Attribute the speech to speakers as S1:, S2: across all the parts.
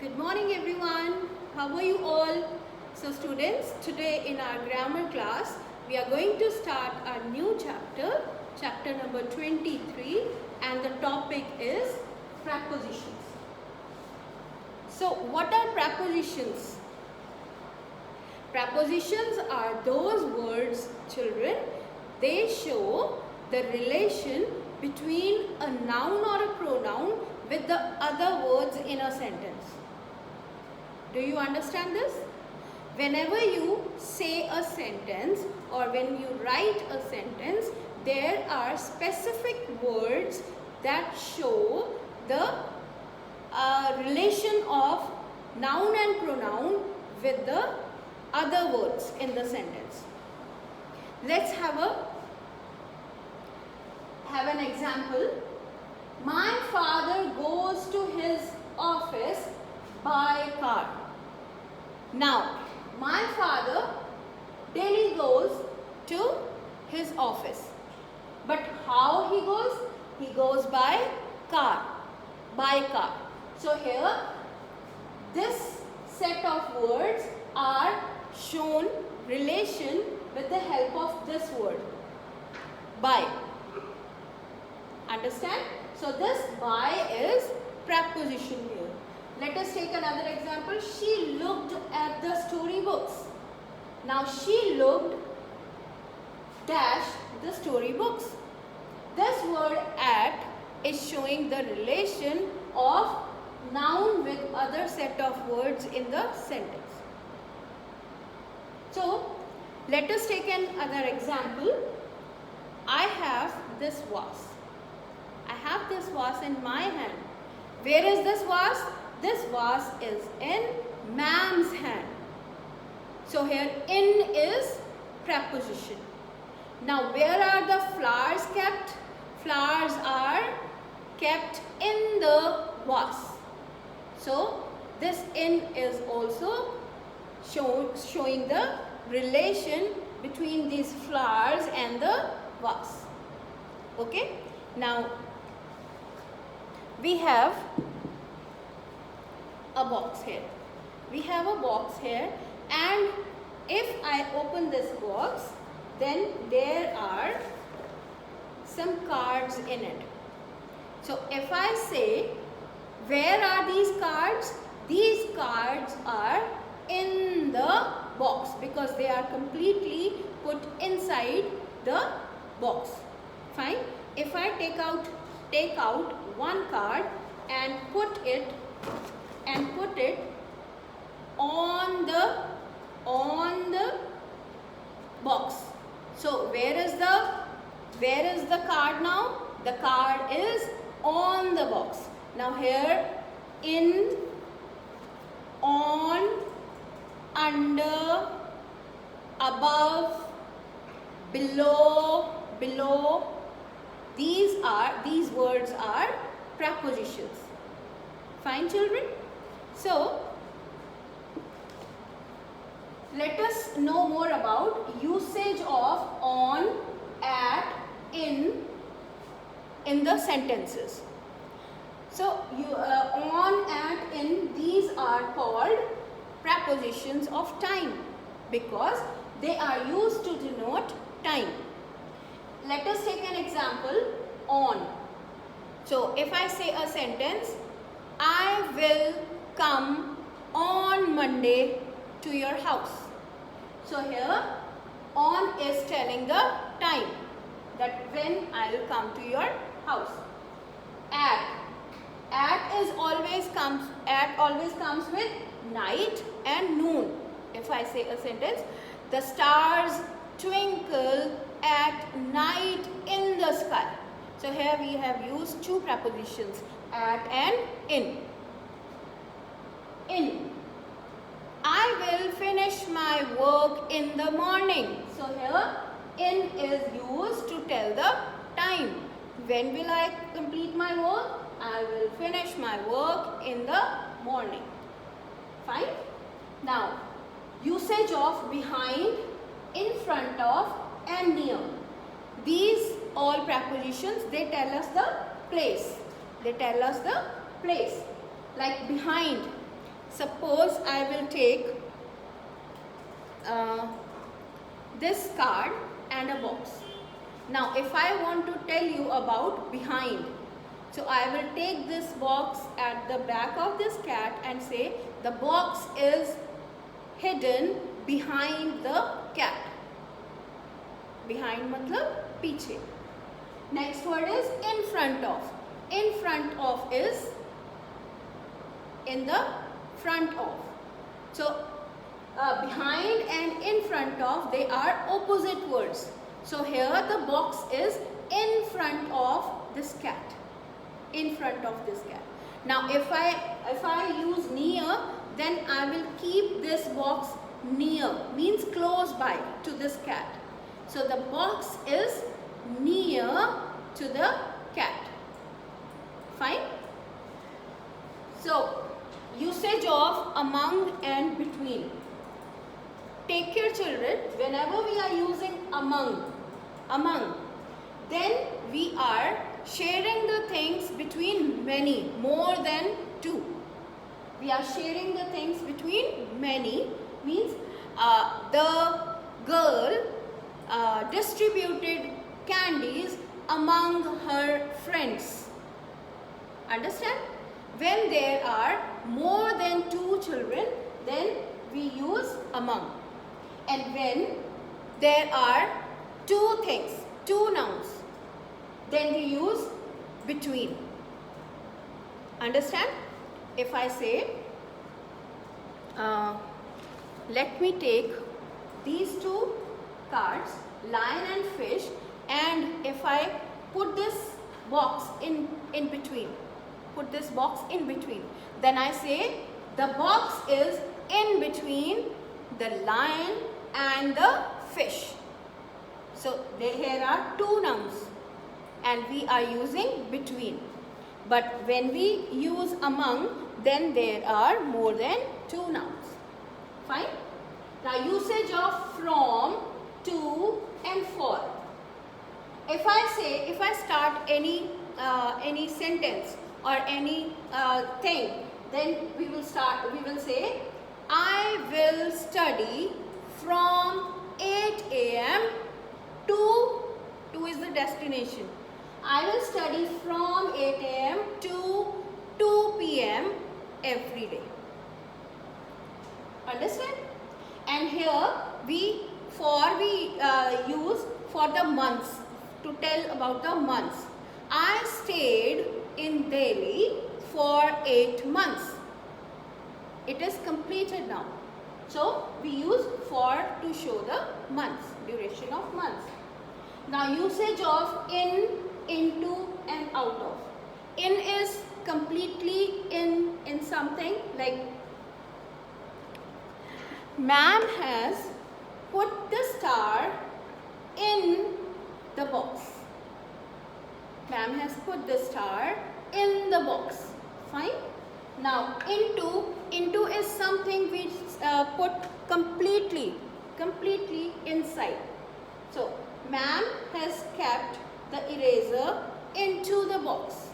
S1: Good morning everyone. How are you all? So students, today in our grammar class, we are going to start our new chapter, chapter number 23, and the topic is prepositions. So what are prepositions? Prepositions are those words, children, they show the relation between a noun or a pronoun with the other words in a sentence. Do you understand this? Whenever you say a sentence or when you write a sentence, there are specific words that show the relation of noun and pronoun with the other words in the sentence. Let's have an example. My father goes to his office by car. Now, my father daily goes to his office. But how he goes? He goes by car. By car. So here, this set of words are shown relation with the help of this word. By. Understand? So this by is preposition here. Let us take another example. She looked at the storybooks. Now she looked dash the storybooks. This word at is showing the relation of noun with other set of words in the sentence. So let us take another example. I have this vase. I have this vase in my hand. Where is this vase? This vase is in ma'am's hand. So here in is preposition. Now where are the flowers kept? Flowers are kept in the vase. So this in is also showing the relation between these flowers and the vase. Okay? Now we have a box here. We have a box here, and if I open this box, then there are some cards in it. So if I say, where are these cards? These cards are in the box because they are completely put inside the box. Fine. If I take out one card and put it on the box. So where is the card now? The card is on the box. Now here in, on, under, above, below, these words are prepositions. Fine, children? So let us know more about usage of on, at, in the sentences. So on, at, in, these are called prepositions of time because they are used to denote time. Let us take an example, on. So if I say a sentence, I will come on Monday to your house. So here on is telling the time, that when I will come to your house. At always comes with night and noon. If I say a sentence, the stars twinkle at night in the sky. So here we have used two prepositions, at and in. In. I will finish my work in the morning. So here in is used to tell the time. When will I complete my work? I will finish my work in the morning. Fine. Now usage of behind, in front of and near. These all prepositions, they tell us the place. They tell us the place. Like behind. suppose I will take this card and a box. Now if I want to tell you about behind, so I will take this box at the back of this cat and say the box is hidden behind the cat. Behind matlab पीछे. Next word is in front of. In front of is in the front of. So behind and in front of, they are opposite words. So here the box is in front of this cat. In front of this cat. Now if I use near, then I will keep this box near, means close by to this cat. So the box is near to the cat. Fine. So usage of among and between. Take care children, whenever we are using among, then we are sharing the things between many, more than two. We are sharing the things between many, means the girl distributed candies among her friends. Understand? When there are more than two children, then we use among. And when there are two things, two nouns, then we use between. Understand? If I say, let me take these two cards, lion and fish, and if I put this box in between, put this box in between, then I say the box is in between the lion and the fish. So here are two nouns and we are using between. But when we use among, then there are more than two nouns. Fine. Now usage of from, to and for. If I start any sentence or any thing, then we will say I will study from 8 a.m. to is the destination. I will study from 8 a.m. to 2 p.m. every day. Understand? And here we use for the months, to tell about the months. I stayed in Delhi for 8 months. It is completed now. So we use for to show the months, duration of months. Now usage of in, into and out of. In is completely in something, like ma'am has put the star in the box. Ma'am has put the star in the box. Fine. Now into is something which put completely inside. So ma'am has kept the eraser into the box.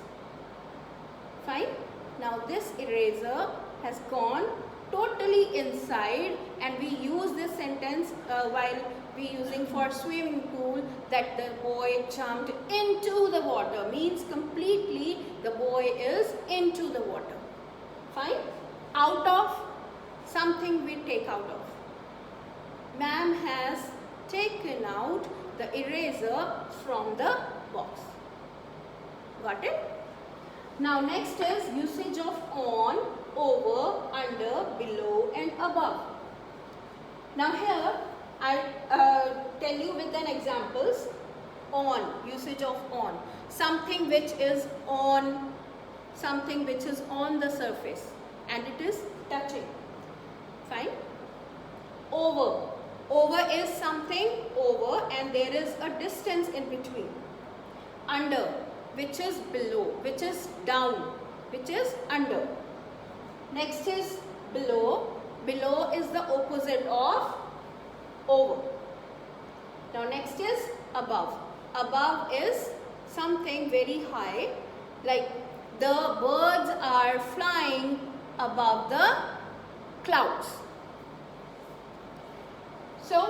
S1: Fine. Now this eraser has gone totally inside, and we use this sentence while we using for swimming pool, that the boy jumped into the water, means completely the boy is into the water. Fine. Out of, something we take out of. Ma'am has taken out the eraser from the box. Got it? Now next is usage of on, over, under, below and above. Now here I tell you with an examples. On, usage of on. Something which is on, something which is on the surface and it is touching. Fine. Over. Over is something over and there is a distance in between. Under, which is below, which is down, which is under. Next is below. Below is the opposite of over. Now next is above. Above is something very high, like the birds are flying above the clouds. So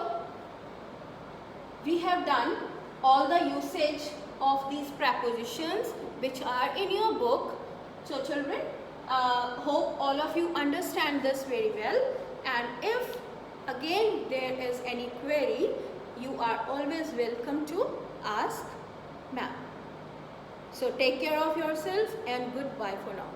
S1: we have done all the usage of these prepositions which are in your book. So children, hope all of you understand this very well, and if again there is any query, you are always welcome to ask ma'am. So take care of yourself and goodbye for now.